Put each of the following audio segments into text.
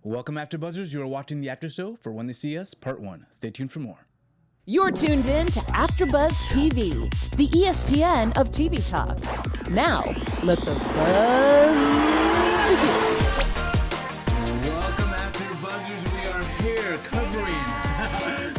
Welcome, AfterBuzzers. You are watching the After Show for When They See Us, Part 1. Stay tuned for more. You're tuned in to AfterBuzz TV, the ESPN of TV talk. Now, let the buzz begin. Welcome, AfterBuzzers. We are here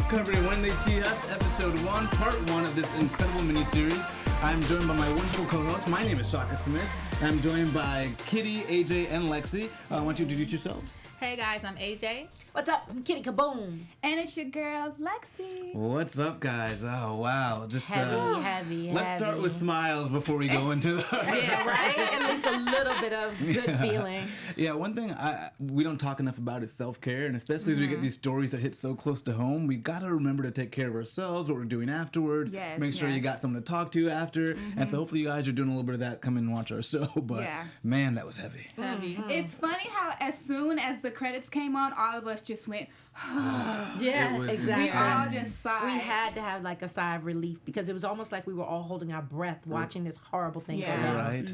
covering When They See Us, Episode 1, Part 1 of this incredible mini-series. I'm joined by my wonderful co-host. My name is Shaka Smith. I'm joined by Kittie, AJ, and Lexi. Why don't you introduce yourselves? Hey guys, I'm AJ. What's up? I'm Kittie Kaboom. And it's your girl, Lexi. What's up, guys? Oh, wow. Just Heavy. Let's start with smiles before we go into the... Yeah, right? At least a little bit of good feeling. Yeah, one thing we don't talk enough about is self-care, and especially as we get these stories that hit so close to home, we got to remember to take care of ourselves, what we're doing afterwards, make sure you got someone to talk to after, and so hopefully you guys are doing a little bit of that. Come and watch our show, but man, that was heavy. It's funny how as soon as the credits came on, all of us just went, Yeah, exactly. we all just sighed. We had to have like a sigh of relief because it was almost like we were all holding our breath watching this horrible thing go down. Right?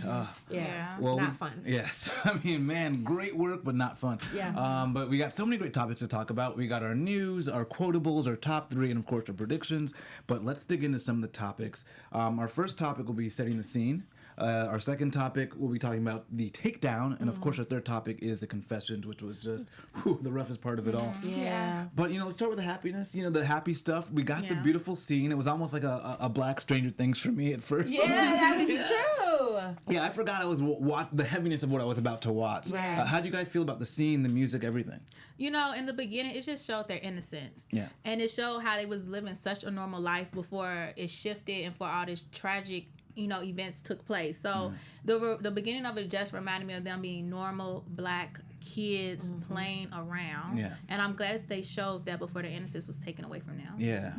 Well, not fun. Yes. I mean, man, great work, but not fun. Yeah. But we got so many great topics to talk about. We got our news, our quotables, our top 3, and of course our predictions. But let's dig into some of the topics. Our first topic will be setting the scene. Our second topic, we'll be talking about the takedown. And of course, our third topic is the confessions, which was just the roughest part of it all. Yeah. But, let's start with the happiness. The happy stuff. We got the beautiful scene. It was almost like a black Stranger Things for me at first. Yeah, that was true. Yeah, I forgot I was the heaviness of what I was about to watch. Right. How'd you guys feel about the scene, the music, everything? In the beginning, it just showed their innocence. Yeah. And it showed how they was living such a normal life before it shifted and for all this tragic events took place. So the beginning of it just reminded me of them being normal black kids playing around. Yeah. And I'm glad that they showed that before their innocence was taken away from them. Yeah.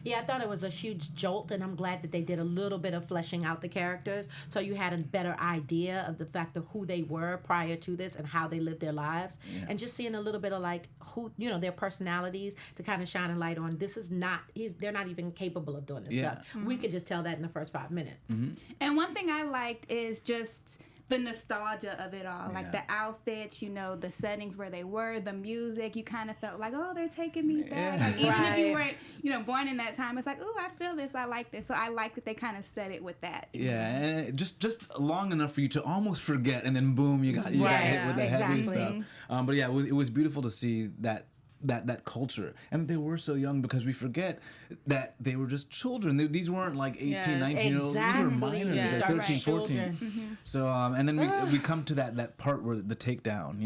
Yeah, I thought it was a huge jolt, and I'm glad that they did a little bit of fleshing out the characters so you had a better idea of the fact of who they were prior to this and how they lived their lives. Yeah. And just seeing a little bit of like who, their personalities to kind of shine a light on this is not, they're not even capable of doing this stuff. We could just tell that in the first 5 minutes. And one thing I liked is just the nostalgia of it all. Like the outfits, the settings where they were, the music, you kind of felt like, oh, they're taking me back. Like, even if you weren't, born in that time, it's like, oh, I feel this, I like this. So I like that they kind of said it with that. Yeah, and just long enough for you to almost forget, and then boom, you got hit with the heavy stuff. But yeah, it was beautiful to see that culture, and they were so young because we forget that they were just children. These weren't like 18, 19-year-olds. These were minors, like 13, 14. So, and then we come to that part where the takedown,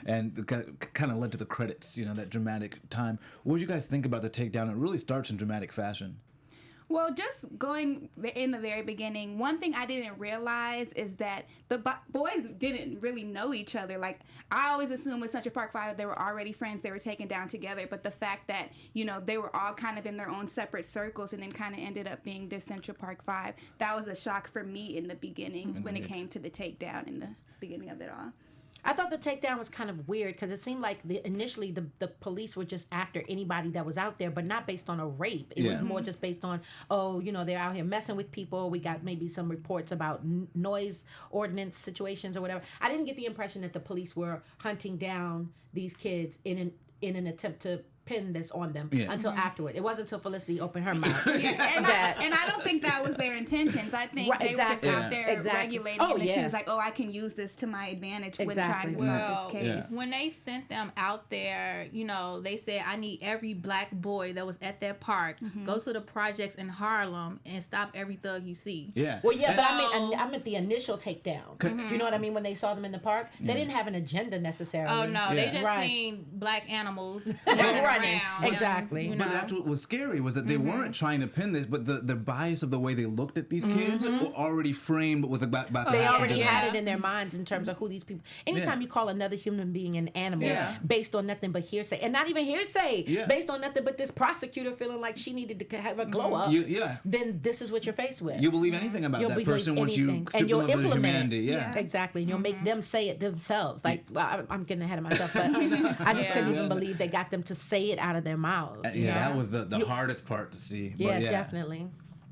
and kind of led to the credits, that dramatic time. What did you guys think about the takedown? It really starts in dramatic fashion. Well, just going in the very beginning, one thing I didn't realize is that the boys didn't really know each other. Like, I always assumed with Central Park 5 they were already friends, they were taken down together. But the fact that, they were all kind of in their own separate circles and then kind of ended up being this Central Park 5, that was a shock for me in the beginning when it came to the takedown in the beginning of it all. I thought the takedown was kind of weird because it seemed like initially the police were just after anybody that was out there, but not based on a rape. It was more just based on, they're out here messing with people. We got maybe some reports about noise ordinance situations or whatever. I didn't get the impression that the police were hunting down these kids in an attempt to pin this on them until afterward. It wasn't until Felicity opened her mouth. And I don't think that was their intentions. I think they were just out there regulating it, and she was like, I can use this to my advantage when trying to solve this case. When they sent them out there, they said, I need every black boy that was at that park, go to the projects in Harlem and stop every thug you see. Yeah. Well, but I meant the initial takedown. You know what I mean? When they saw them in the park, they didn't have an agenda necessarily. Oh, no. They just seen black animals. Running. Exactly. But that's what was scary, was that they weren't trying to pin this, but the bias of the way they looked at these kids were already framed what was about they already had it in their minds in terms of who these people. Anytime you call another human being an animal based on nothing but hearsay, and not even hearsay, based on nothing but this prosecutor feeling like she needed to have a glow up, then this is what you're faced with. You believe anything about that person once you strip them of their humanity. Yeah. Exactly. And you'll make them say it themselves. Like, I'm getting ahead of myself, but I just couldn't even believe they got them to say it out of their mouths. That was the hardest part to see. Yeah, definitely.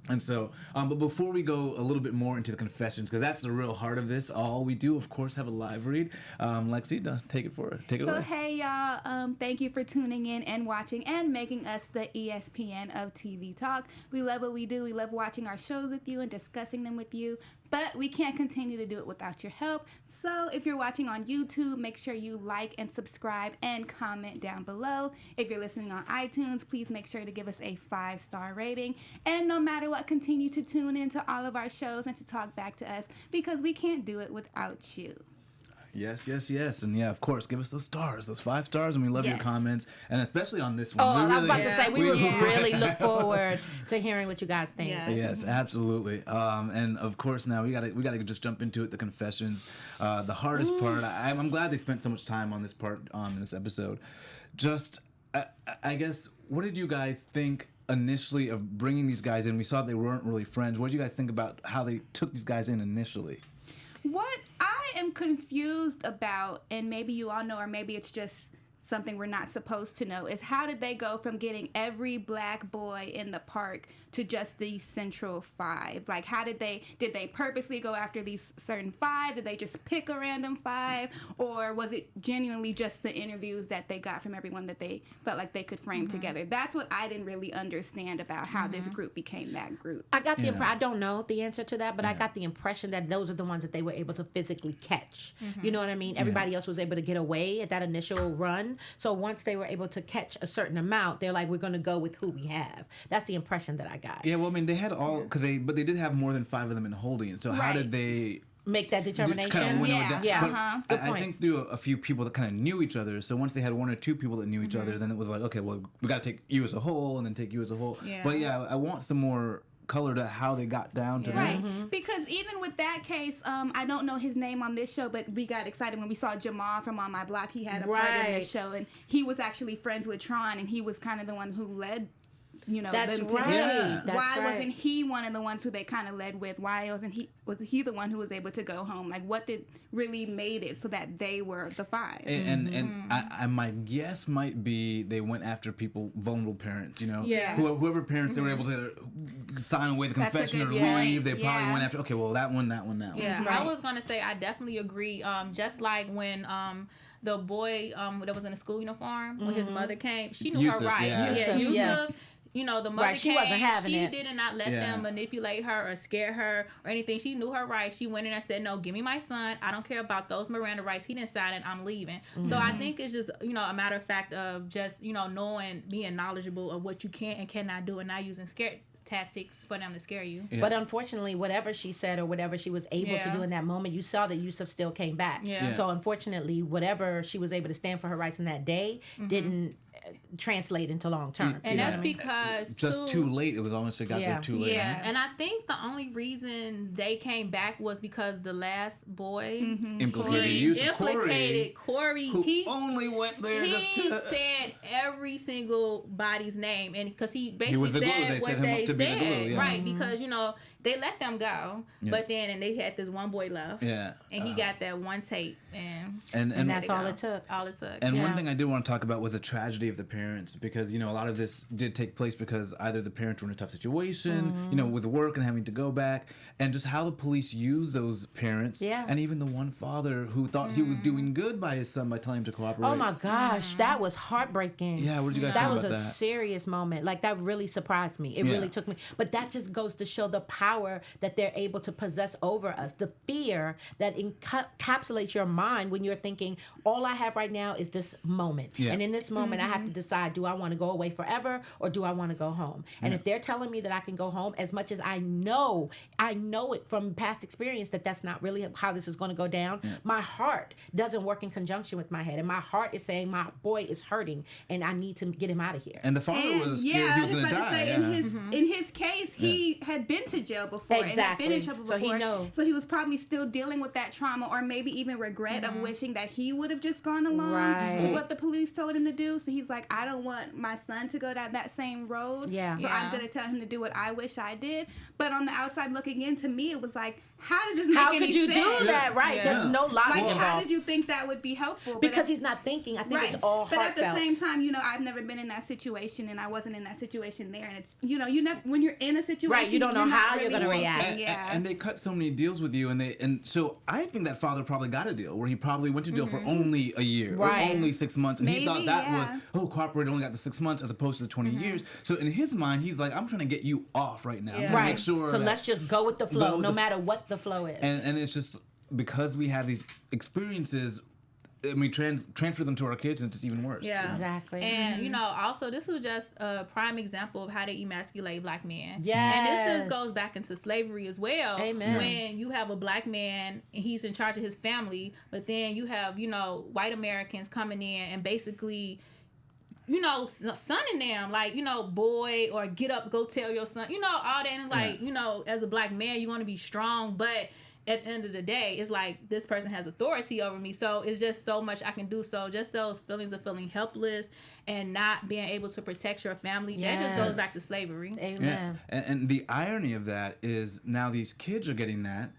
And so, but before we go a little bit more into the confessions, because that's the real heart of this, all we do, of course, have a live read. Lexi, take it for us. Take it away. So, hey, y'all. Thank you for tuning in and watching and making us the ESPN of TV Talk. We love what we do. We love watching our shows with you and discussing them with you. But we can't continue to do it without your help. So if you're watching on YouTube, make sure you like and subscribe and comment down below. If you're listening on iTunes, please make sure to give us a 5-star rating. And no matter what, continue to tune into all of our shows and to talk back to us because we can't do it without you. Yes. And yeah, of course, give us those stars, those 5 stars, and we love your comments, and especially on this one. I was about to say, we really look forward to hearing what you guys think. Yes, absolutely. And of course, now we gotta just jump into it, the confessions. The hardest part, I'm glad they spent so much time on this part, in this episode. Just, I guess, what did you guys think initially of bringing these guys in? We saw they weren't really friends. What did you guys think about how they took these guys in initially? What I am confused about, and maybe you all know, or maybe it's just something we're not supposed to know, is how did they go from getting every black boy in the park to just these central 5? Like, how did they purposely go after these certain 5? Did they just pick a random 5? Or was it genuinely just the interviews that they got from everyone that they felt like they could frame together? That's what I didn't really understand about how this group became that group. I got the I don't know the answer to that, but I got the impression that those are the ones that they were able to physically catch. You know what I mean? Everybody else was able to get away at that initial run. So once they were able to catch a certain amount, they're like, we're going to go with who we have. That's the impression that I got. Yeah, well, I mean, they had all, but they did have more than 5 of them in holding. So how did they make that determination? Kind of Good point. I think through a few people that kind of knew each other. So once they had 1 or 2 people that knew each other, then it was like, okay, well, we got to take you as a whole and then take you as a whole. Yeah. But yeah, I want some more color to how they got down to Right. that. Because even with that case, I don't know his name on this show, but we got excited when we saw Jamal from On My Block. He had a part in this show, and he was actually friends with Tron, and he was kind of the one who led That's them to right. Yeah. That's why right. wasn't he one of the ones who they kind of led with? Why was he the one who was able to go home? Like, what did really made it so that they were the 5? And I my guess might be they went after people, vulnerable parents, Yeah. whoever parents they were able to sign away the confession or leave. They probably went after, okay, well, that one. Yeah, I was gonna say I definitely agree. Just like when the boy that was in a school uniform when his mother came, she knew Yusef, her rights. yeah. Yusef. The mother she came. wasn't having she it. did not let them manipulate her or scare her or anything. She knew her rights. She went in and said, "No, give me my son. I don't care about those Miranda rights. He didn't sign it. I'm leaving." So I think it's just a matter of fact of just knowing, being knowledgeable of what you can and cannot do, and not using scare tactics for them to scare you. But unfortunately, whatever she said or whatever she was able to do in that moment, you saw that Yusef still came back. So unfortunately, whatever she was able to stand for her rights in that day didn't translate into long term. And that's because just too late. It was almost got there too late. Yeah, and I think the only reason they came back was because the last boy implicated Korey. He only went there just to said every single body's name, and because he basically was the glue. said They what set him they up to be the said, glue, right? Because they let them go, but then they had this one boy left, and he got that one tape, and that's all it took. All it took. And one thing I did want to talk about was the tragedy of the parents, because a lot of this did take place because either the parents were in a tough situation, with work and having to go back, and just how the police use those parents, and even the one father who thought he was doing good by his son by telling him to cooperate. Oh my gosh, that was heartbreaking. Yeah, what did you guys think about that? That was a serious moment. Like, that really surprised me. It really took me. But that just goes to show the power that they're able to possess over us. The fear that encapsulates your mind when you're thinking, all I have right now is this moment. And in this moment, I have to decide, do I want to go away forever or do I want to go home? And if they're telling me that I can go home, as much as I know it from past experience that that's not really how this is going to go down, my heart doesn't work in conjunction with my head. And my heart is saying, my boy is hurting and I need to get him out of here. And the father was scared he was going to die. In his case, he had been to jail before and had been in trouble before. So he knows. So he was probably still dealing with that trauma, or maybe even regret of wishing that he would have just gone along with what the police told him to do. So he's like, I don't want my son to go down that same road. Yeah. So I'm going to tell him to do what I wish I did. But on the outside looking in, to me, it was like, how does this make any sense? How could you do that? Right. Yeah. There's no logic Like, involved. how did you think that would be helpful? Because he's not thinking. I think it's all heartfelt. But at the same time, you know, I've never been in that situation, and I wasn't in that situation there. And it's, you know, you never, when you're in a situation, right, you don't know how you're going to react. And they cut so many deals with you, and so I think that father probably got a deal where he probably went to jail for only a year or only 6 months, and he thought that was cooperated only got the 6 months as opposed to the 20 years. So in his mind, he's like, I'm trying to get you off right now. I'm trying to make sure. So let's just go with the flow, no matter what the flow is. And it's just because we have these experiences, and we transfer them to our kids, and it's just even worse. Yeah, exactly. And you know, also this was just a prime example of how they emasculate black men. Yes. And this just goes back into slavery as well. Amen. When you have a black man and he's in charge of his family, but then you have, you know, white Americans coming in and basically, you know, sonning them, like, you know, boy, or get up, go tell your son, you know, all that. And like, you know, as a black man, you want to be strong, but at the end of the day, it's like this person has authority over me. So it's just so much I can do. So just those feelings of feeling helpless and not being able to protect your family, that just goes back to slavery. Amen. Yeah. And the irony of that is now these kids are getting that,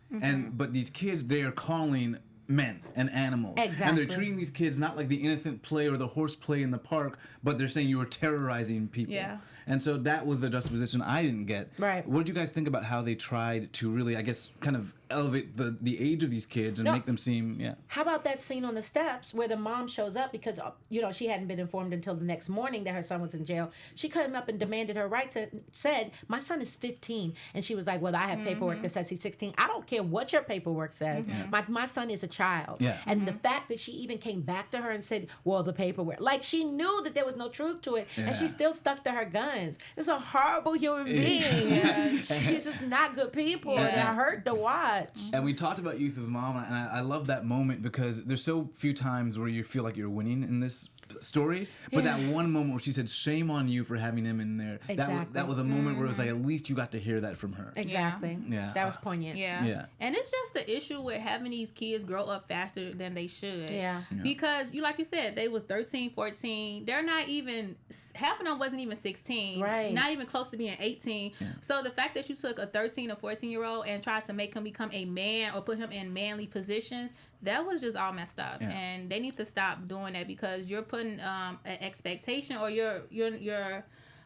but these kids, they are calling men and animals. Exactly. And they're treating these kids not like the innocent play or the horse play in the park, but they're saying you are terrorizing people. Yeah. And so that was the juxtaposition I didn't get. Right. What did you guys think about how they tried to really, I guess, kind of elevate the age of these kids and make them seem, How about that scene on the steps where the mom shows up because, you know, she hadn't been informed until the next morning that her son was in jail. She cut him up and demanded her rights and said, my son is 15. And she was like, well, I have paperwork that says he's 16. I don't care what your paperwork says. My son is a child. Yeah. And the fact that she even came back to her and said, well, the paperwork. Like, she knew that there was no truth to it. And she still stuck to her guns. It's a horrible human being. She's just not good people. They're hurt to watch. And we talked about Yusef's mom, and I love that moment because there's so few times where you feel like you're winning in this story, but that one moment where she said, shame on you for having him in there, that was a moment where it was like, at least you got to hear that from her. Exactly. Yeah. That was poignant. Yeah. And it's just the issue with having these kids grow up faster than they should. Yeah. Because like you said, they was 13, 14. They're not even, half of them wasn't even 16. Right. Not even close to being 18. Yeah. So the fact that you took a 13 or 14-year-old and tried to make him become a man or put him in manly positions, that was just all messed up. Yeah. And they need to stop doing that because you're putting an expectation, or you're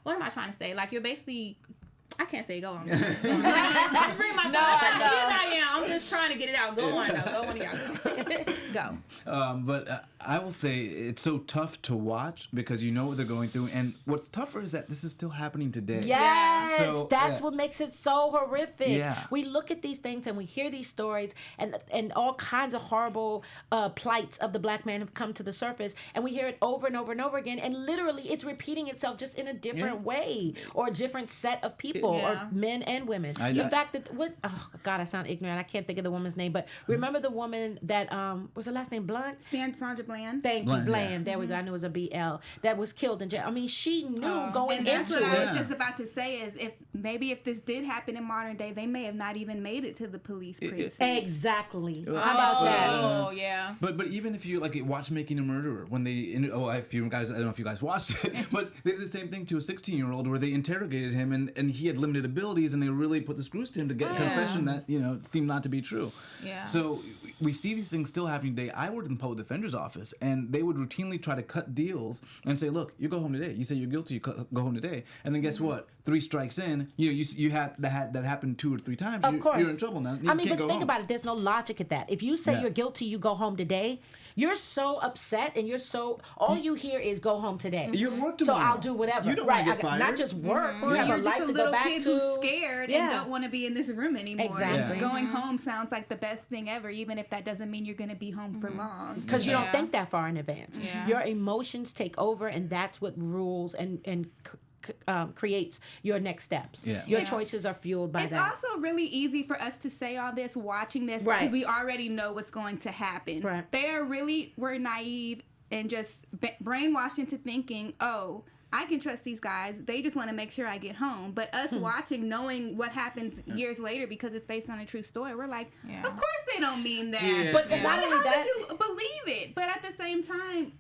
what am I trying to say? Like, you're basically, I can't say go on. Bring my I'm just trying to get it out. Go on, though. Go on, y'all. Go. But I will say it's so tough to watch because you know what they're going through, and what's tougher is that this is still happening today. Yes, so, that's what makes it so horrific. Yeah. We look at these things and we hear these stories, and all kinds of horrible plights of the black man have come to the surface, and we hear it over and over and over again, and literally it's repeating itself just in a different way or a different set of people or men and women. The fact that oh God, I sound ignorant. I can't think of the woman's name, but remember the woman that was her last name Blunt? Sandra Bland. Thank you, Bland. There we go. I knew it was a BL that was killed in jail. I mean, she knew going into what it. I was just about to say is if this did happen in modern day, they may have not even made it to the police precinct. Exactly. How about that? Oh yeah. But even if you watch Making a Murderer, when if you guys, I don't know if you guys watched it, but they did the same thing to a 16-year-old where they interrogated him and he had limited abilities, and they really put the screws to him to get a confession that seemed not to be true. Yeah. So we see these things still happening today. I worked in the public defender's office, and they would routinely try to cut deals and say, "Look, you go home today. You say you're guilty. You go home today." And then guess what? 3 strikes in, you had that happened 2 or 3 times. Of course, you're in trouble now. I mean, but think about it. There's no logic at that. If you say you're guilty, you go home today. You're so upset, and all you hear is "go home today." You have work tomorrow. So I'll do whatever. You don't want to get fired. Not just work. You have You're a just life a to little go back kid to. who's scared and don't want to be in this room anymore. Exactly. Going home sounds like the best thing ever, even if that doesn't mean you're going to be home for long. Because you don't think that far in advance. Yeah. Your emotions take over, and that's what rules and creates your next steps. Yeah. Your choices are fueled by it's that. It's also really easy for us to say all this watching this because we already know what's going to happen. Right. We're naive and just brainwashed into thinking, oh, I can trust these guys. They just want to make sure I get home. But us watching, knowing what happens years later because it's based on a true story, we're like, of course they don't mean that. Yeah. But not only that, how would you believe it? But at the same time,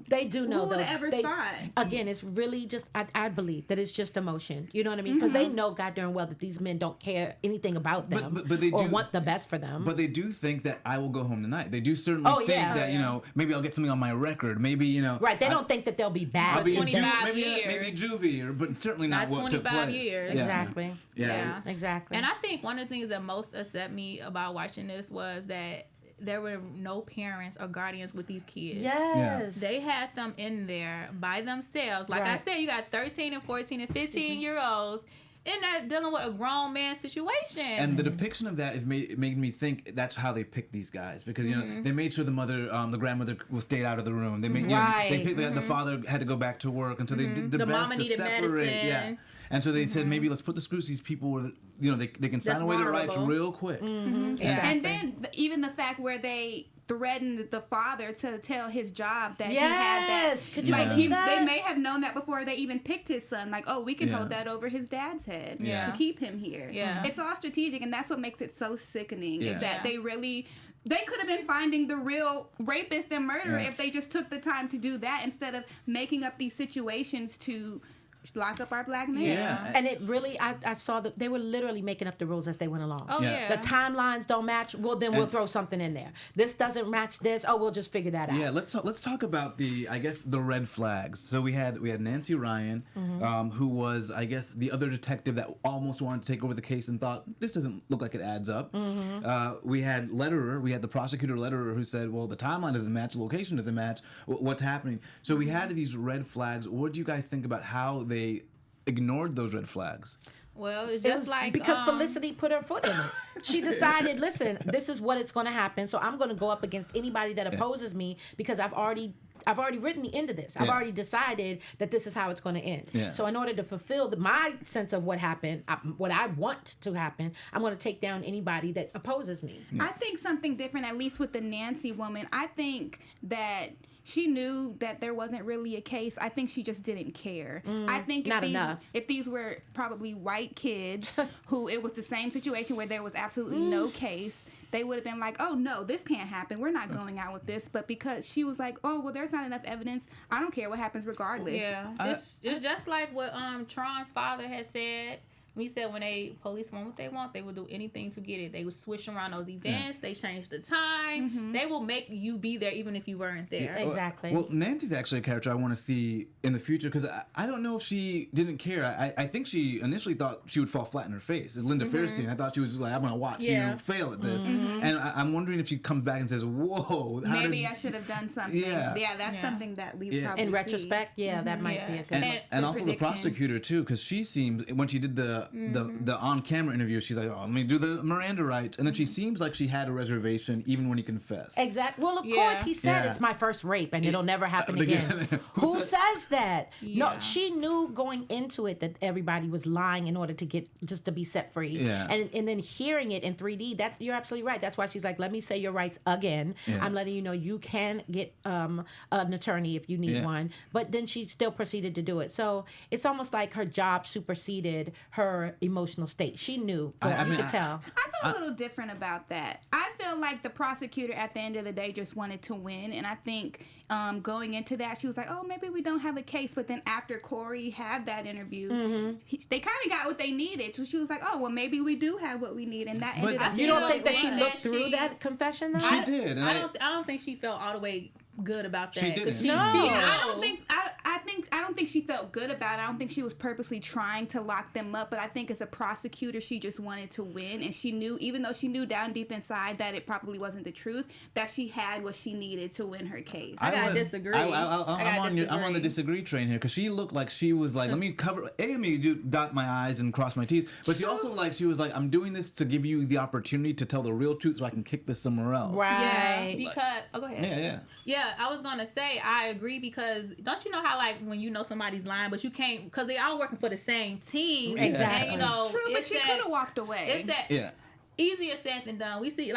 they do know. Who would have ever thought? Again, it's really just I believe that it's just emotion. You know what I mean? Because they know goddamn well that these men don't care anything about them but they or do want the best for them. But they do think that I will go home tonight. They do certainly think that maybe I'll get something on my record. Maybe right. They don't think that they'll be bad. I'll be 25 maybe juvie, but certainly not what took 25 place. years. Exactly. Yeah. Exactly. And I think one of the things that most upset me about watching this was that there were no parents or guardians with these kids. Yes. They had them in there by themselves. Like I said, you got 13 and 14 and 15-year-olds in that dealing with a grown man situation. And the depiction of that made me think that's how they picked these guys, because they made sure the grandmother stayed out of the room. They made they picked the father had to go back to work, and so they did the best mama to needed separate. medicine. Yeah. And so they said, maybe let's put the screws. These people were, they can sign That's away their rights vulnerable. real quick. And then even the fact where they threatened the father to tell his job that he had that. Could you believe that? They may have known that before they even picked his son. Like, we can hold that over his dad's head to keep him here. Yeah. It's all strategic, and that's what makes it so sickening. Yeah. Is that they could have been finding the real rapist and murderer if they just took the time to do that instead of making up these situations to lock up our black men. Yeah. And it really, I saw that they were literally making up the rules as they went along. Oh, yeah. The timelines don't match. Well, then we'll throw something in there. This doesn't match this. Oh, we'll just figure that out. Yeah, let's talk about the red flags. So we had Nancy Ryan, who was, I guess, the other detective that almost wanted to take over the case and thought, this doesn't look like it adds up. We had the prosecutor Lederer, who said, well, the timeline doesn't match, the location doesn't match, what's happening? So we had these red flags. What do you guys think about how they ignored those red flags? Well, it's just like because Felicity put her foot in it. She decided, listen, this is what it's going to happen. So I'm going to go up against anybody that opposes me because I've already written the end of this. I've already decided that this is how it's going to end. Yeah. So in order to fulfill my sense of what happened, what I want to happen, I'm going to take down anybody that opposes me. I think something different, at least with the Nancy woman. I think that she knew that there wasn't really a case. I think she just didn't care. I think if these were probably white kids who it was the same situation where there was absolutely no case, they would have been like, oh, no, this can't happen. We're not going out with this. But because she was like, oh, well, there's not enough evidence, I don't care what happens regardless. Yeah. It's just like what Tron's father had said. He said when police want what they want, they will do anything to get it. They will switch around those events. They change the time. They will make you be there even if you weren't there. Yeah, exactly. Well, Nancy's actually a character I want to see in the future because I don't know if she didn't care. I think she initially thought she would fall flat in her face. It's Linda Fairstein. I thought she was like, I'm going to watch you fail at this. And I'm wondering if she comes back and says, whoa. Maybe I should have done something. Yeah, that's something that we probably in retrospect, that might be a good and also the prosecutor, too, because she seems, when she did the on-camera interview, she's like, oh, let me do the Miranda rights. And then she seems like she had a reservation even when he confessed. Exactly. Well, of course, he said it's my first rape and it'll never happen again. Who says that? No, she knew going into it that everybody was lying in order to to be set free. Yeah. And then hearing it in 3D, you're absolutely right. That's why she's like, let me say your rights again. Yeah. I'm letting you know you can get an attorney if you need one. But then she still proceeded to do it. So it's almost like her job superseded her emotional state. She knew. You could tell. I feel a little different about that. I feel like the prosecutor at the end of the day just wanted to win, and I think going into that, she was like, oh, maybe we don't have a case. But then after Korey had that interview, they kind of got what they needed. So she was like, oh, well, maybe we do have what we need. And that ended up... You don't think that she looked through that confession, though? She did. And I don't think she felt all the way good about that. She didn't. No. I don't think she felt good about it. I don't think she was purposely trying to lock them up, but I think as a prosecutor, she just wanted to win, and she knew, even though she knew down deep inside that it probably wasn't the truth, that she had what she needed to win her case. I gotta disagree. I'm on the disagree train here because she looked like she was like, let me dot my I's and cross my T's, but she also she was like, I'm doing this to give you the opportunity to tell the real truth so I can kick this somewhere else. Right. Yeah, because go ahead. Yeah, I was gonna say I agree because don't you know how when you know somebody's lying but you can't because they all working for the same team. Exactly. And, true, but she could have walked away. It's that easier said than done. We see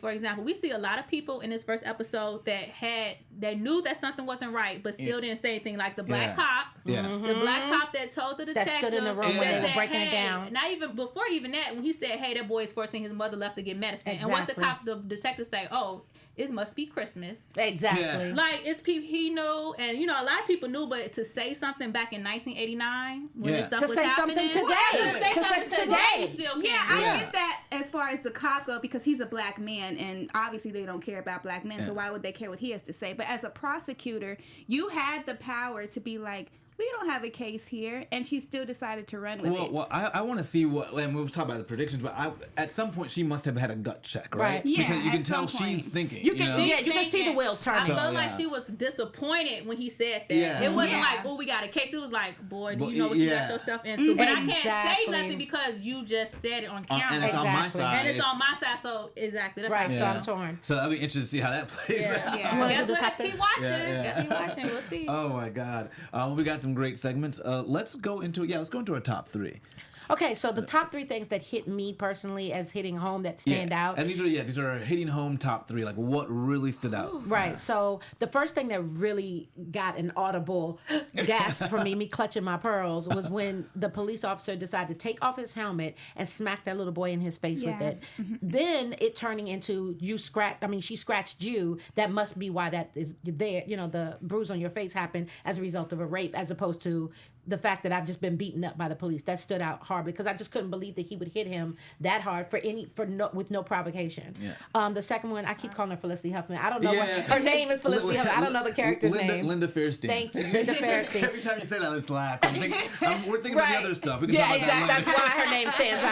for example, we see a lot of people in this first episode that knew that something wasn't right but still didn't say anything, like the black cop Yeah. The black cop that told the detective That stood in the room when they were breaking it down. Not even before even that, when he said, "Hey, that boy is 14, his mother left to get medicine," Exactly. and what the detective say, "Oh, it must be Christmas." Exactly. Yeah. Like it's people he knew, and a lot of people knew, but to say something back in 1989 when this stuff To was say happening, something today. to say To say something today. you still can't. Yeah, do I it. get that as far as the cop go because he's a black man and obviously they don't care about black men, so why would they care what he has to say? But as a prosecutor, you had the power to be like, we don't have a case here, and she still decided to run with it. Well, I want to see what, and we'll talk about the predictions, but at some point she must have had a gut check, right? Yeah, because you can at tell some point. she's thinking. You can know? see, you can see the wheels turning. I felt So, like yeah. she was disappointed when he said that. Yeah. It wasn't Yeah. like, "Oh, we got a case." It was like, "Boy, do But, you know what you got yeah. yourself into?" But I can't Exactly. say nothing because you just said it on camera, and it's on my Exactly. side. and it's on my side. So exactly, that's Right, how I so feel. I'm torn. So I'll be interested to see how that plays out. Yeah. wanna Guess do the what? top Keep three? watching. Yeah. Keep watching. We'll see. Oh my God. We got some great segments. Let's go into our top three. Okay, so the top 3 things that hit me personally as hitting home that stand out. And these are hitting home top 3. Like what really stood out. Right. So the first thing that really got an audible gasp from me clutching my pearls, was when the police officer decided to take off his helmet and smack that little boy in his face with Yeah. it. Then it turning into she scratched you. That must be why that is there. The bruise on your face happened as a result of a rape, as opposed to the fact that I've just been beaten up by the police. That stood out hard because I just couldn't believe that he would hit him that hard with no provocation. Yeah. The second one, I keep calling her Felicity Huffman. I don't know Yeah. what her name is. Felicity Huffman. I don't know the character's name. Linda Fairstein. Thank you, Linda Fairstein. Every time you say that, let's laugh. We're thinking about the other stuff. We can Yeah, talk about exactly. that That's later. why her name stands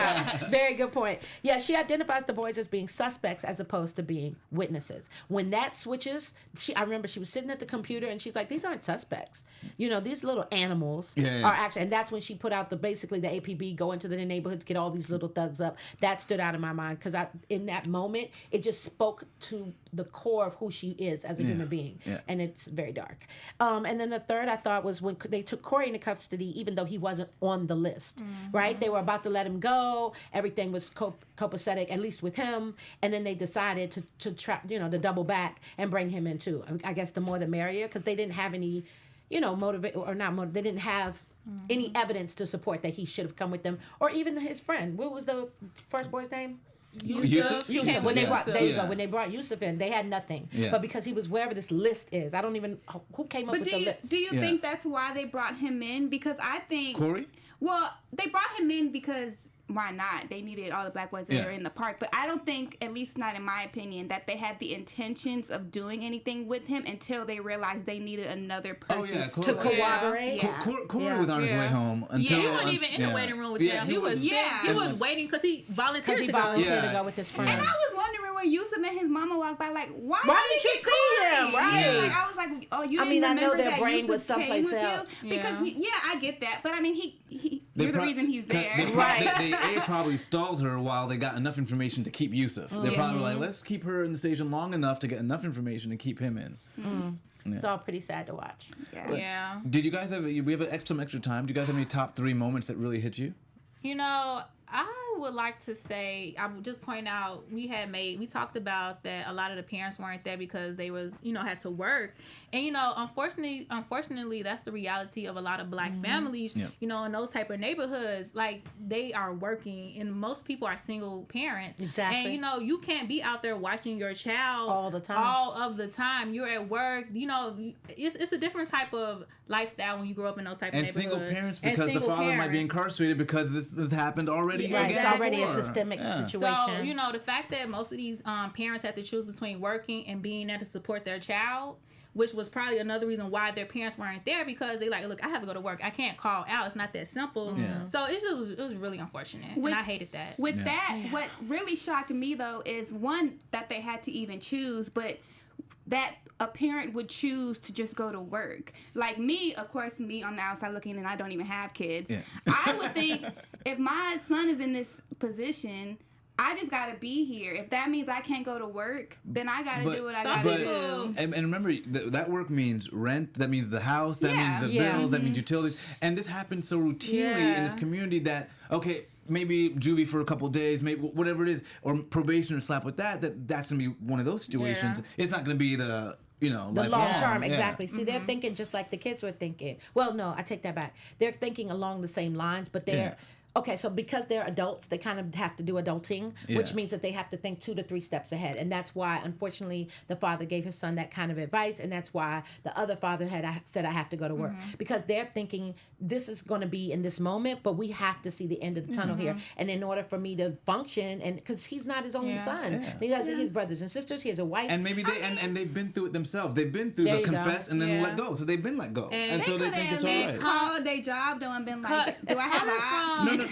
out. Very good point. Yeah, she identifies the boys as being suspects as opposed to being witnesses. When that switches, I remember she was sitting at the computer and she's like, "These aren't suspects. These little animals Yeah. are actually." And that's when she put out the APB, go into the neighborhoods, get all these little thugs up. That stood out in my mind because in that moment, it just spoke to the core of who she is as a human being. Yeah. And it's very dark. And then the third I thought was when they took Korey into custody, even though he wasn't on the list, right? They were about to let him go. Everything was copacetic, at least with him. And then they decided to to double back and bring him in too. I guess the more the merrier, because they didn't have any, they didn't have any evidence to support that he should have come with them, or even his friend. What was the first boy's name? Yusef. Yusef. When they Yeah. brought, there you Yeah. go. When they brought Yusef in, they had nothing. Yeah. But because he was wherever this list is, I don't even who came up But with the list. do you Yeah. think that's why they brought him in? Because I think Korey? Well, they brought him in because why not? They needed all the black boys that are in the park. But I don't think, at least not in my opinion, that they had the intentions of doing anything with him until they realized they needed another person to corroborate. Yeah. Korey was on his way home until He wasn't even in the waiting room with them. He was waiting because he volunteered to go. To go with his friend. And I was wondering when Yusef and his mama walked by, like, why didn't you get see Korey? him? Right. Yeah, like, I was like, oh, you I didn't mean, I remember know their that brain Yusef was someplace came with else. you? Because, I get that. But, I mean, you're the pro- reason he's there. They probably stalled her while they got enough information to keep Yusef. They're probably like, let's keep her in the station long enough to get enough information to keep him in. It's all pretty sad to watch. Yeah. Did you guys we have some extra time? Do you guys have any top 3 moments that really hit you? I would like to say, I would just point out, we talked about that a lot of the parents weren't there because they was, had to work. And, unfortunately, that's the reality of a lot of black families, in those type of neighborhoods. Like, they are working, and most people are single parents. Exactly. And, you can't be out there watching your child all the time. All of the time. You're at work. It's a different type of lifestyle when you grow up in those type of neighborhoods. And single parents, because the father might be incarcerated because this has happened already. Right, again it's already before. a systemic situation. So, the fact that most of these parents have to choose between working and being there to support their child, which was probably another reason why their parents weren't there, because they look, I have to go to work. I can't call out. It's not that simple. Yeah. So it was really unfortunate, and I hated that. With that, what really shocked me, though, is one, that they had to even choose, but that a parent would choose to just go to work. Like me, of course, me on the outside looking, and I don't even have kids. Yeah. I would think if my son is in this position, I just gotta be here. If that means I can't go to work, then I gotta do what I gotta do. And remember, that work means rent. That means the house. That means the bills. That means utilities. And this happens so routinely in this community that, okay, maybe juvie for a couple of days, maybe whatever it is, or probation or slap with that's gonna be one of those situations. It's not gonna be the you know, the long term, yeah. exactly. See, they're thinking just like the kids were thinking. Well, no, I take that back. They're thinking along the same lines, but they're okay. So because they're adults, they kind of have to do adulting, which means that they have to think 2 to 3 steps ahead, and that's why, unfortunately, the father gave his son that kind of advice, and that's why the other father said, "I have to go to work," because they're thinking this is going to be in this moment, but we have to see the end of the tunnel here, and in order for me to function, and because he's not his only son, he has his brothers and sisters, he has a wife, and maybe and they've been through it themselves. They've been through the confess and then let go, so they've been let go, and so they think it's all right. Called their job though and been like, "Do I have an option?"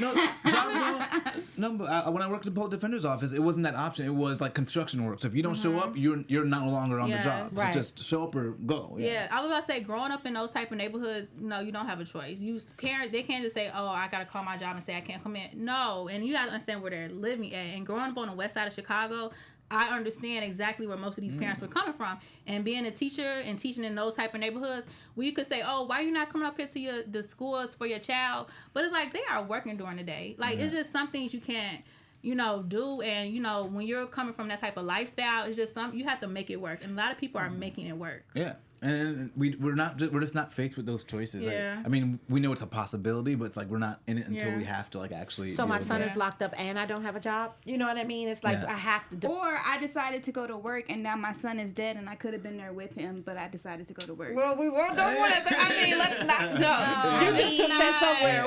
No, but when I worked in the public defender's office, it wasn't that option. It was like construction work. So if you don't show up, you're no longer on the job. So just show up or go. Yeah, I was gonna say, growing up in those type of neighborhoods, no, you don't have a choice. You parents, they can't just say, "Oh, I gotta call my job and say I can't come in." No, and you gotta understand where they're living at. And growing up on the west side of Chicago, I understand exactly where most of these parents were coming from. And being a teacher and teaching in those type of neighborhoods, where you could say, "Oh, why are you not coming up here to the schools for your child?" But it's like they are working during the day. Like it's just some things you can't, do. And when you're coming from that type of lifestyle, it's just you have to make it work. And a lot of people are making it work. Yeah. And we're just not faced with those choices. Yeah. I mean, we know it's a possibility, but it's like we're not in it until we have to actually. So my son is locked up and I don't have a job. You know what I mean? It's like I have to. Or I decided to go to work and now my son is dead and I could have been there with him, but I decided to go to work. Well, we weren't going with it. I mean, let's not. No, you just took that somewhere.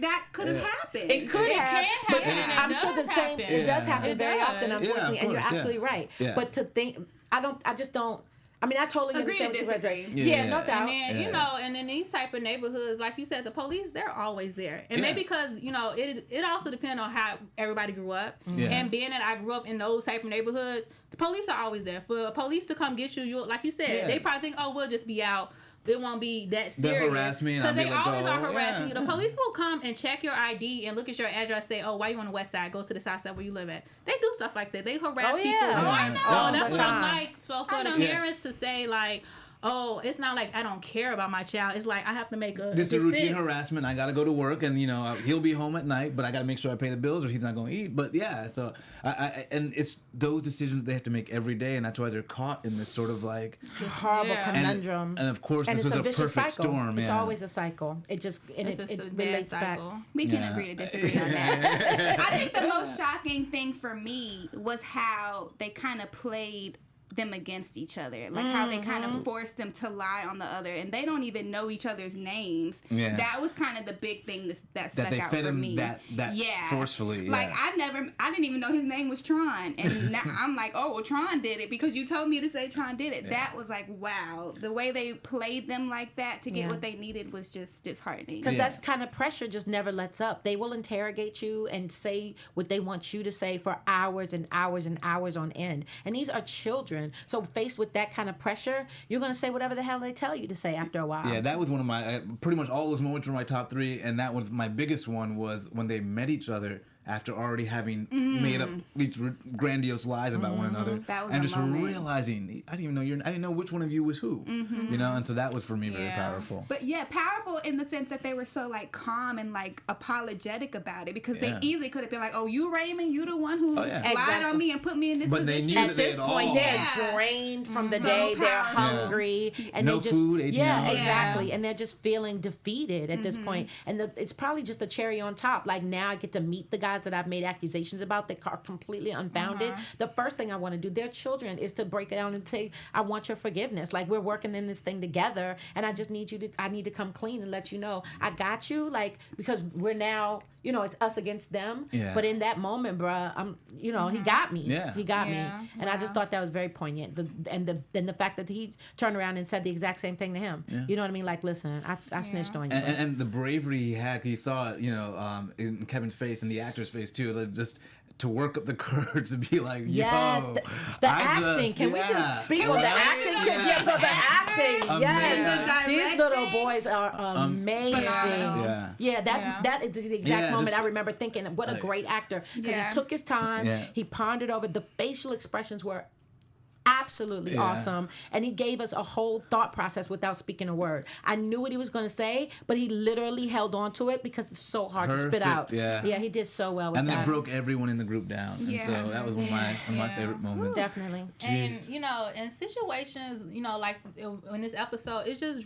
That could have happened. It could have, but I'm sure the same. Happen. It does happen very often, unfortunately, and you're absolutely right. Yeah. But to think, I just don't. I mean, I totally understand what you're saying. Yeah, no doubt. And then, and in these type of neighborhoods, like you said, the police, they're always there. And maybe because, it also depends on how everybody grew up. Yeah. And being that I grew up in those type of neighborhoods, the police are always there. For police to come get you, like you said, they probably think, oh, we'll just be out. It won't be that serious. They'll harass me and I'll be because they always are harassing you. The Yeah. police will come and check your ID and look at your address, say, "Oh, why you on the west side? Go to the south side where you live at." They do stuff like that. They harass people. Oh, I know. So that's what Yeah. I'm like. So for the parents to say like, "Oh, it's not like I don't care about my child. It's like I have to make a This is decision." routine harassment. I got to go to work, and he'll be home at night, but I got to make sure I pay the bills, or he's not going to eat. But yeah, so and it's those decisions they have to make every day, and that's why they're caught in this sort of like horrible conundrum. And of course, and this was a vicious perfect cycle. storm. It's always a cycle. It just it relates back. We can agree to disagree on that. I think the most shocking thing for me was how they kind of played them against each other, like how they kind of forced them to lie on the other, and they don't even know each other's names. Yeah. That was kind of the big thing that stuck they out fed for him me. that forcefully. Like I didn't even know his name was Tron, and now I'm like, oh well, Tron did it because you told me to say Tron did it. That was like, wow, the way they played them like that to get what they needed was just disheartening. Because that's kind of pressure just never lets up. They will interrogate you and say what they want you to say for hours and hours and hours on end. And these are children, so faced with that kind of pressure, you're going to say whatever the hell they tell you to say after a while. Yeah, that was one of my, pretty much all those moments were my top 3, and that was my biggest one was when they met each other after already having made up these grandiose lies about one another, and just realizing I didn't know which one of you was who, and so that was for me very powerful. But powerful in the sense that they were so like calm and like apologetic about it, because they easily could have been like, "Oh, you Raymond, you the one who lied on me and put me in this but position." They knew at that this point, they're drained from the day. They're hungry, and no they just food, 18 hours. exactly, and they're just feeling defeated at this point. And it's probably just the cherry on top. Like now, I get to meet the guys that I've made accusations about that are completely unfounded. The first thing I want to do, their children, is to break it down and say, "I want your forgiveness. Like we're working in this thing together, and I just need I need to come clean and let you know I got you. Like because we're now." It's us against them. Yeah. But in that moment, bruh, he got me. Yeah. He got me. And I just thought that was very poignant. Then the fact that he turned around and said the exact same thing to him. Yeah. You know what I mean? Like, listen, I snitched on you. And the bravery he had, he saw it, in Kevin's face and the actor's face too. Just to work up the courage to be like, yo, the acting. Can we just speak on the acting? So the acting. Yes. These little boys are amazing. That is the exact moment I remember thinking, what a great actor. Because he took his time, he pondered over. The facial expressions were absolutely awesome. And he gave us a whole thought process without speaking a word. I knew what he was going to say, but he literally held on to it because it's so hard to spit out. Yeah, he did so well with that. And then broke everyone in the group down. Yeah. And so that was one of my favorite moments. Definitely. And, you know, in situations, you know, like in this episode, it's just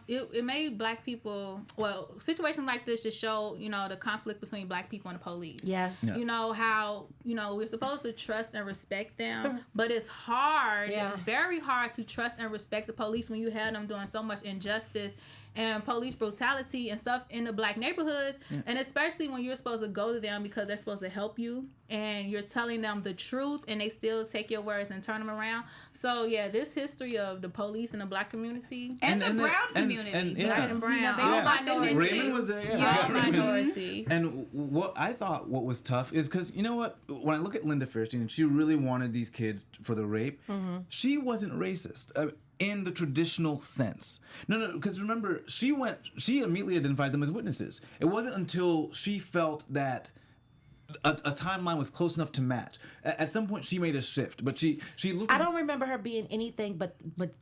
it made black people, well, situations like this just show, you know, the conflict between black people and the police. Yes. You know, how, you know, we're supposed to trust and respect them, but it's hard, very hard to trust and respect the police when you have them doing so much injustice and police brutality and stuff in the black neighborhoods, and especially when you're supposed to go to them because they're supposed to help you and you're telling them the truth and they still take your words and turn them around. So yeah, this history of the police in the black community and the brown community, black and brown, you know, they all all minorities. minorities. Raymond was there, All minorities. And what I thought what was tough is because, you know what, when I look at Linda Fairstein and she really wanted these kids for the rape, she wasn't racist. In the traditional sense. No, because remember, she immediately identified them as witnesses. It wasn't until she felt that a timeline was close enough to match. At some point, she made a shift, but she looked. I don't remember her being anything but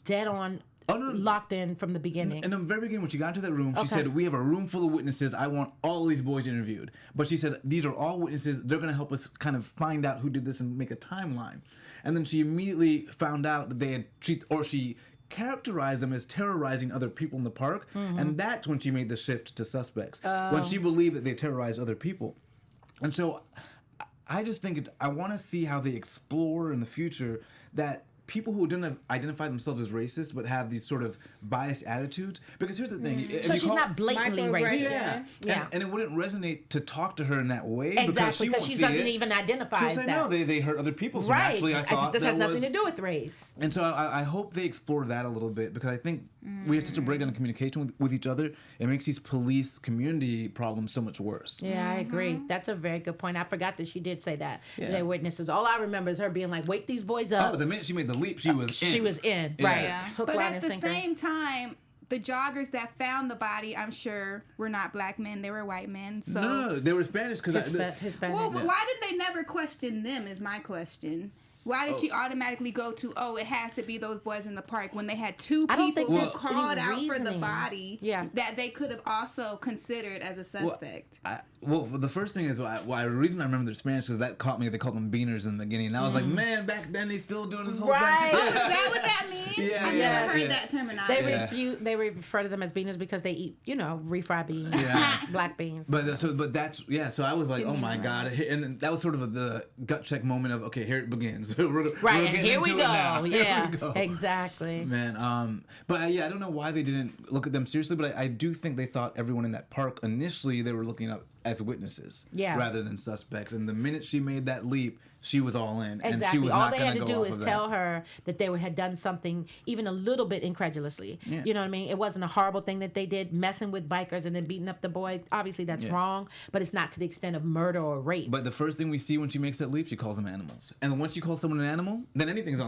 dead on. Locked in from the beginning. In the very beginning, when she got into that room, she said, "We have a room full of witnesses. I want all these boys interviewed." But she said, "These are all witnesses. They're going to help us kind of find out who did this and make a timeline." And then she immediately found out that she characterized them as terrorizing other people in the park, and that's when she made the shift to suspects. When she believed that they terrorized other people. And so I just think I want to see how they explore in the future that people who didn't identify themselves as racist but have these sort of biased attitudes. Because here's the thing. So she's not blatantly racist. Yeah. And it wouldn't resonate to talk to her in that way. Exactly, because she doesn't even identify She'll as say, that. no, they hurt other people. So naturally I thought this has nothing to do with race. And so I hope they explore that a little bit, because I think we have such a breakdown in communication with each other. It makes these police community problems so much worse. Yeah, I agree. That's a very good point. I forgot that she did say that. They're witnesses. All I remember is her being like, wake these boys up. Oh, the minute she made the leap, she was in. She was in, Yeah. right. Yeah. Hook, But line, at and the sinker. same time, the joggers that found the body, I'm sure, were not black men. They were white men. So No, they were Spanish because Hispanic. well, why did they never question them is my question. Why did she automatically go to, it has to be those boys in the park, when they had two I don't people think who there's called any out for the reasoning. body that they could have also considered as a suspect? Well, the first thing is the reason I remember they're Spanish is that caught me. They called them beaners in the beginning, and I was like, man, back then they still doing this whole Right. thing. Oh, is that what that means? Yeah, I've never heard that terminology. They refer to them as beaners because they eat, refried beans, black beans. So I was like, oh my god, and that was sort of the gut check moment of, okay, here it begins. We're And here we go. now. Yeah, Here we go. exactly. Man, but I don't know why they didn't look at them seriously, but I do think they thought everyone in that park initially they were looking up as witnesses rather than suspects. And the minute she made that leap, she was all in. Exactly. And she was all not they going had to to do go is off of tell that. her that they had done something even a little bit incredulously. Yeah. You know what I mean? It wasn't a horrible thing that they did, messing with bikers and then beating up the boy. Obviously, that's wrong, but it's not to the extent of murder or rape. But the first thing we see when she makes that leap, she calls them animals. And then once you call someone an animal, then anything's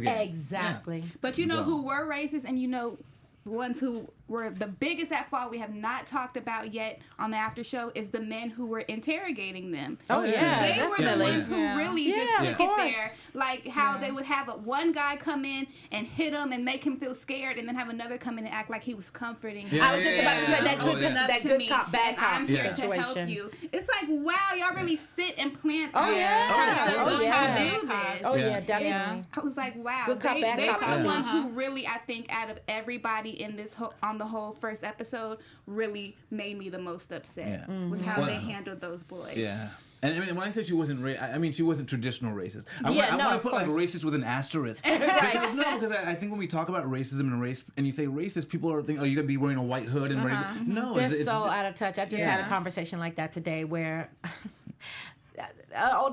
game. Exactly. Yeah. But you know who were racist, and the ones who were the biggest at fault we have not talked about yet on the after show is the men who were interrogating them. Oh, yeah. They definitely. were the ones who really just Yeah, took of it course. there. Like how they would have one guy come in and hit him and make him feel scared, and then have another come in and act like he was comforting him. I was just about to say that Oh, good, yeah. that good cop, bad and cop I'm here to situation. help you. It's like, wow, y'all really sit and plan. Oh, yeah. how Oh, to yeah. do this. Oh, yeah, Yeah. definitely. I was like, wow, Good cop, bad they cop. were the ones who really, I think, out of everybody in this on the whole first episode, really made me the most upset. Yeah. Was how they handled those boys. Yeah. And I mean, when I said she wasn't she wasn't traditional racist. I Yeah, want no, to of put like course. racist with an asterisk. Right. Because I think when we talk about racism and race, and you say racist, people are thinking, oh, you gotta be wearing a white hood and no, They're it's so out of touch. I just had a conversation like that today where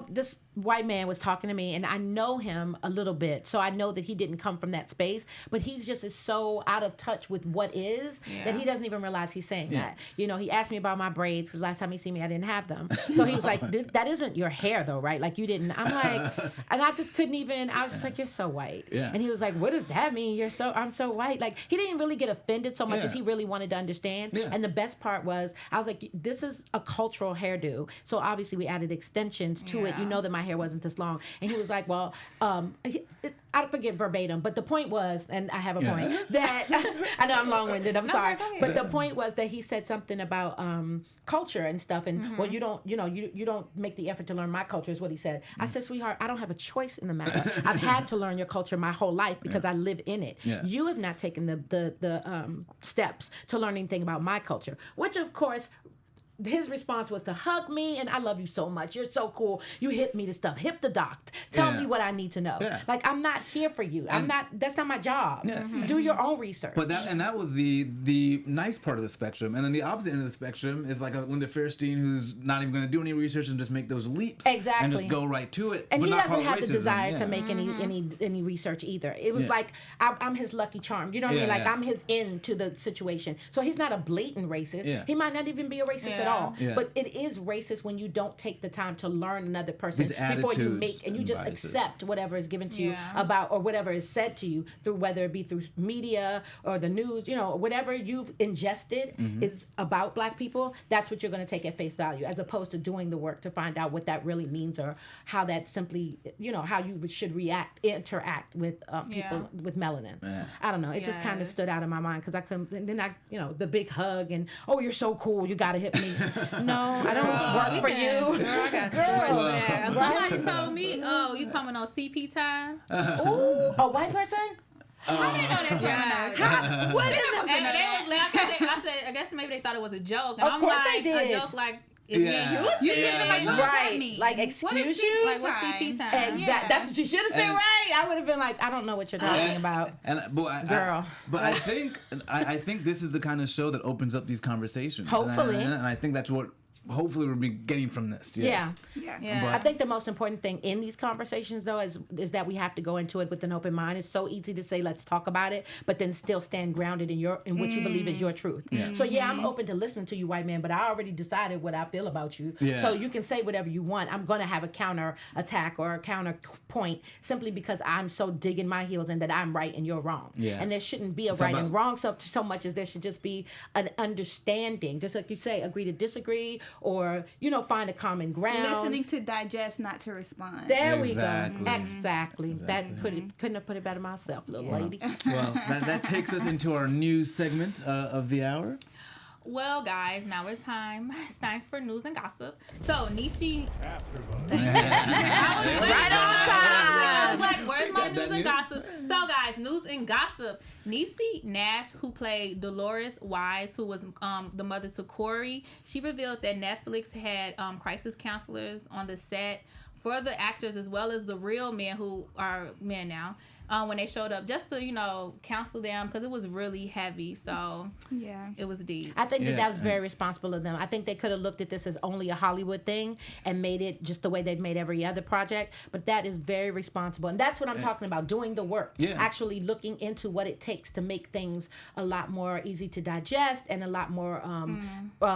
this white man was talking to me, and I know him a little bit, so I know that he didn't come from that space, but he's just is so out of touch with what is that he doesn't even realize he's saying that. He asked me about my braids because last time he seen me I didn't have them, so he was like, that isn't your hair though, right? Like you didn't. I'm like, and I just couldn't even. I was just like, you're so white. And he was like, what does that mean? I'm so white. Like he didn't really get offended so much as he really wanted to understand. And the best part was I was like, this is a cultural hairdo, so obviously we added extensions exceptions to it. You know that my hair wasn't this long. And he was like, well, I forget verbatim, but the point was, and I have a point, that I know I'm long-winded, I'm sorry, but the point was that he said something about culture and stuff, and well, you don't make the effort to learn my culture, is what he said. I said, sweetheart, I don't have a choice in the matter. I've had to learn your culture my whole life because I live in it. You have not taken the steps to learn anything about my culture, which of course, his response was to hug me, and I love you so much. You're so cool. You hip me to stuff. Hip the doc. Tell me what I need to know. Like, I'm not here for you. That's not my job. Do your own research. But that was the nice part of the spectrum. And then the opposite end of the spectrum is like a Linda Fairstein who's not even going to do any research and just make those leaps. Exactly. And just go right to it. And but he not doesn't have racism. the desire to make any research either. It was like, I'm his lucky charm. You know what I mean? Like, I'm his in to the situation. So he's not a blatant racist. He might not even be a racist at all. But it is racist when you don't take the time to learn another person before you make, and you just accept whatever is given to you about, or whatever is said to you through, whether it be through media or the news, whatever you've ingested is about Black people. That's what you're going to take at face value, as opposed to doing the work to find out what that really means, or how that simply, how you should interact with people with melanin. I don't know. It just kind of stood out in my mind because I couldn't. And then the big hug and, oh, you're so cool. You got to hit me. No. I don't work for you. Girl, I got stories for that. Somebody told me, oh, you coming on CP time? Ooh, a white person? I didn't know that terminology. What is And they was laughing. I said, I guess maybe they thought it was a joke. And Of I'm course like, they did. a joke like, You should have been like, what does that mean? Like, excuse you? Like, what's CP time? Exactly. That's what you should have said, right? I would have been like, I don't know what you're talking about. Girl. But I think this is the kind of show that opens up these conversations. Hopefully. And I think that's what hopefully we'll be getting from this. Yes. Yeah. But I think the most important thing in these conversations, though, is that we have to go into it with an open mind. It's so easy to say, let's talk about it, but then still stand grounded in what you believe is your truth. So, I'm open to listening to you, white man, but I already decided what I feel about you. So you can say whatever you want. I'm going to have a counter attack or a counter point simply because I'm so digging my heels in that I'm right and you're wrong. And there shouldn't be a right and wrong so much as there should just be an understanding. Just like you say, agree to disagree, or find a common ground. Listening to digest, not to respond. There we go. Exactly. That couldn't have put it better myself, little lady. Well, that takes us into our news segment of the hour. Well, guys, now it's time. It's time for news and gossip. So, Nishi. AfterBuzz. Right on time. I was like, where's my news and gossip? So, guys, news and gossip. Niecy Nash, who played Dolores Wise, who was the mother to Korey, she revealed that Netflix had crisis counselors on the set for the actors as well as the real men who are men now. When they showed up, just to counsel them, because it was really heavy. So it was deep. I think that was very responsible of them. I think they could have looked at this as only a Hollywood thing and made it just the way they've made every other project. But that is very responsible, and that's what I'm talking about: doing the work, actually looking into what it takes to make things a lot more easy to digest and a lot more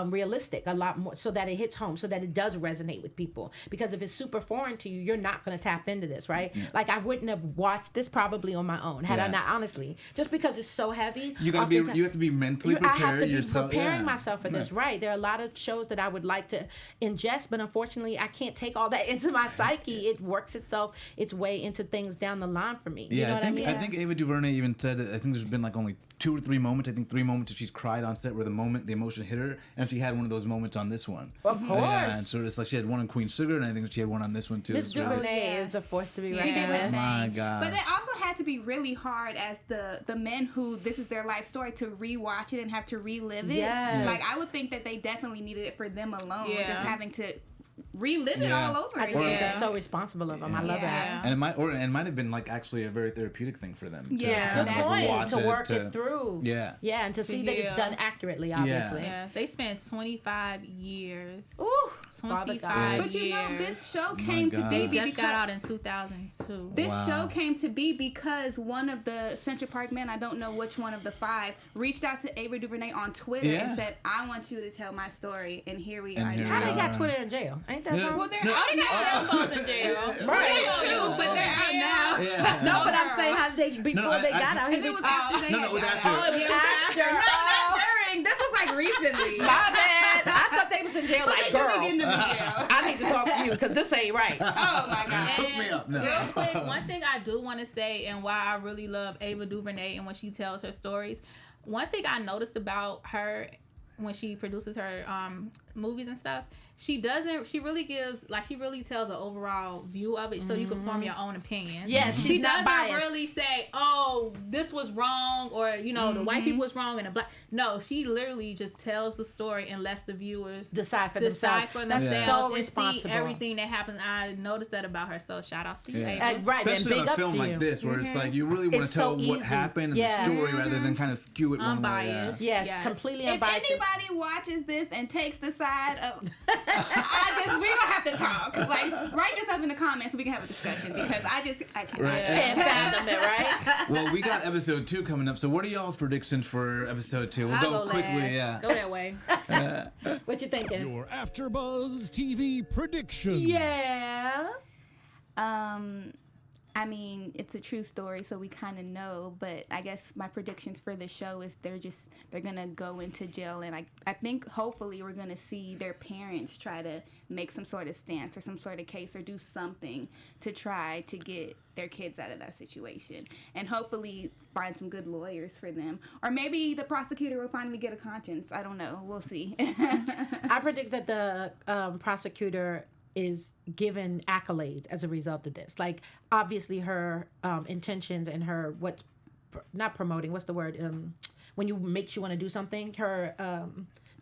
realistic, a lot more so that it hits home, so that it does resonate with people. Because if it's super foreign to you, you're not going to tap into this, right? Like, I wouldn't have watched this probably on my own had I not, honestly, just because it's so heavy. You have to be mentally prepared. I have to be yourself. preparing myself for this, right? There are a lot of shows that I would like to ingest, but unfortunately I can't take all that into my psyche. It works its way into things down the line for me. You know what I mean? I think Ava DuVernay even said that I think there's been like only 2 or 3 moments. I think 3 moments that she's cried on set where the emotion hit her, and she had one of those moments on this one. Of course. Yeah, and so it's like she had one on Queen Sugar, and I think she had one on this one too. Miss Duvernay is a force to be reckoned with. with. My God. But it also had to be really hard as the men who this is their life story to rewatch it and have to relive it. Yes. Like, I would think that they definitely needed it for them alone. Just having to relive it all over I again. just think that's so responsible of them. I love that. And it might have been like actually a very therapeutic thing for them. To work it through. Yeah. Yeah, and to see that it's done accurately, obviously. Yes, they spent 25 years. Ooh, 25 But years. this show came to be They just because got out in 2002. This show came to be because one of the Central Park men, I don't know which one of the 5, reached out to Ava DuVernay on Twitter and said, I want you to tell my story, and here we are. How they got Twitter in jail? Ain't that something? Well, they're out now. Cell phones in jail. Right. But they're out now. Yeah. No, but I'm saying how they before they got out. It was after they it was got after. out. After. No, not during. This was like recently. My bad. I thought they was in jail like, girl, I need to talk to you because this ain't right. Oh my God. Hook me up. No. Real quick, one thing I do want to say, and why I really love Ava DuVernay and when she tells her stories, one thing I noticed about her when she produces her movies and stuff, she really tells an overall view of it so you can form your own opinion. Yes, she doesn't biased. really say, oh, this was wrong, or the white people was wrong and the black. No, she literally just tells the story and lets the viewers decide for themselves. That's so responsible. See everything that happens. I noticed that about her, so shout out to you, Ava. Right, especially and big on a ups film to like you. this where it's like you really want to It's tell so what easy. happened in the story rather than kind of skew it one way. Unbiased. Yes, completely unbiased. If anybody watches this and takes the side of, we gonna have to talk. Like, write yourself in the comments so we can have a discussion because I can't. Right. Can't fathom it, right? Well, we got episode 2 coming up. So, what are y'all's predictions for episode 2? We'll go quickly. Go that way. What you thinking? Your AfterBuzz TV prediction. Yeah. I mean, it's a true story, so we kind of know. But I guess my predictions for the show is they're gonna go into jail, and I think hopefully we're gonna see their parents try to make some sort of stance or some sort of case or do something to try to get their kids out of that situation, and hopefully find some good lawyers for them, or maybe the prosecutor will finally get a conscience. I don't know. We'll see. I predict that the prosecutor is given accolades as a result of this. Like, obviously her intentions and her not promoting, what's the word? When you makes you want to do something, her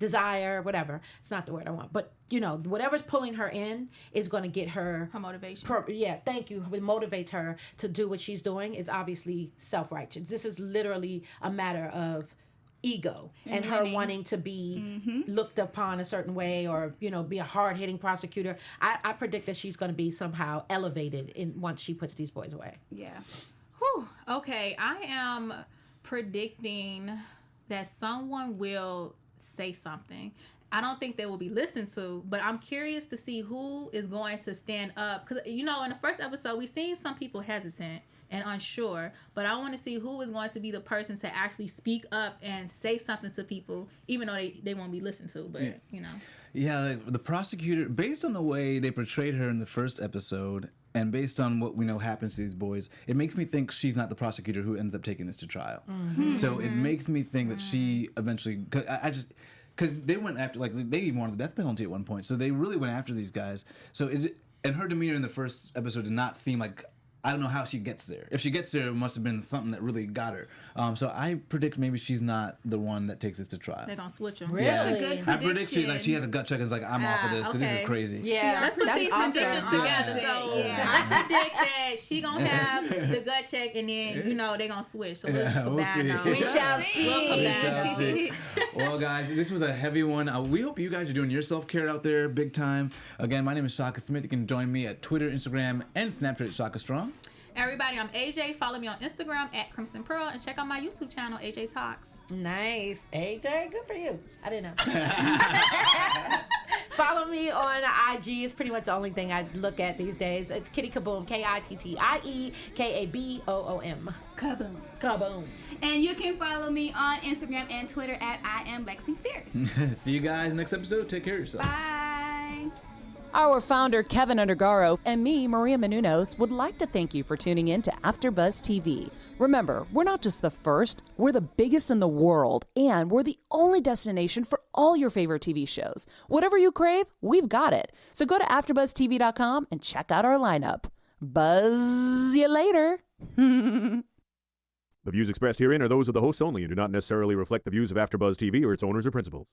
desire, whatever. It's not the word I want. But, whatever's pulling her in is going to get her motivation. Thank you. What motivates her to do what she's doing is obviously self-righteous. This is literally a matter of ego and her wanting to be looked upon a certain way or be a hard-hitting prosecutor. I predict that she's going to be somehow elevated once she puts these boys away. Yeah. Whew. Okay, I am predicting that someone will say something. I don't think they will be listened to, but I'm curious to see who is going to stand up. Because, in the first episode, we've seen some people hesitant and unsure, but I want to see who is going to be the person to actually speak up and say something to people, even though they won't be listened to, but, Yeah, like the prosecutor, based on the way they portrayed her in the first episode, and based on what we know happens to these boys, it makes me think she's not the prosecutor who ends up taking this to trial. So it makes me think that she eventually, because they went after, they even wanted the death penalty at one point, so they really went after these guys. So and her demeanor in the first episode did not seem like, I don't know how she gets there. If she gets there, it must have been something that really got her. So I predict maybe she's not the one that takes this to trial. They're going to switch them. Really? That's a good I predict she has a gut check and is like, I'm off of this because this is crazy. Yeah, Let's put these predictions together. Yeah. So I predict that she gonna have the gut check, and then they gonna switch. So we'll we'll see. we shall see. We shall see. Well, guys, this was a heavy one. We hope you guys are doing your self-care out there big time. Again, my name is Shaka Smith. You can join me at Twitter, Instagram, and Snapchat at Shaka Strong. Everybody, I'm AJ. Follow me on Instagram at Crimson Pearl and check out my YouTube channel, AJ Talks. Nice. AJ, good for you. I didn't know. Follow me on IG. It's pretty much the only thing I look at these days. It's Kittie Kaboom, KITTIE KABOOM. Kaboom. Kaboom. And you can follow me on Instagram and Twitter at I am Lexi Fierce. See you guys next episode. Take care of yourselves. Bye. Our founder, Kevin Undergaro, and me, Maria Menounos, would like to thank you for tuning in to AfterBuzz TV. Remember, we're not just the first, we're the biggest in the world, and we're the only destination for all your favorite TV shows. Whatever you crave, we've got it. So go to AfterBuzzTV.com and check out our lineup. Buzz you later. The views expressed herein are those of the hosts only and do not necessarily reflect the views of AfterBuzz TV or its owners or principals.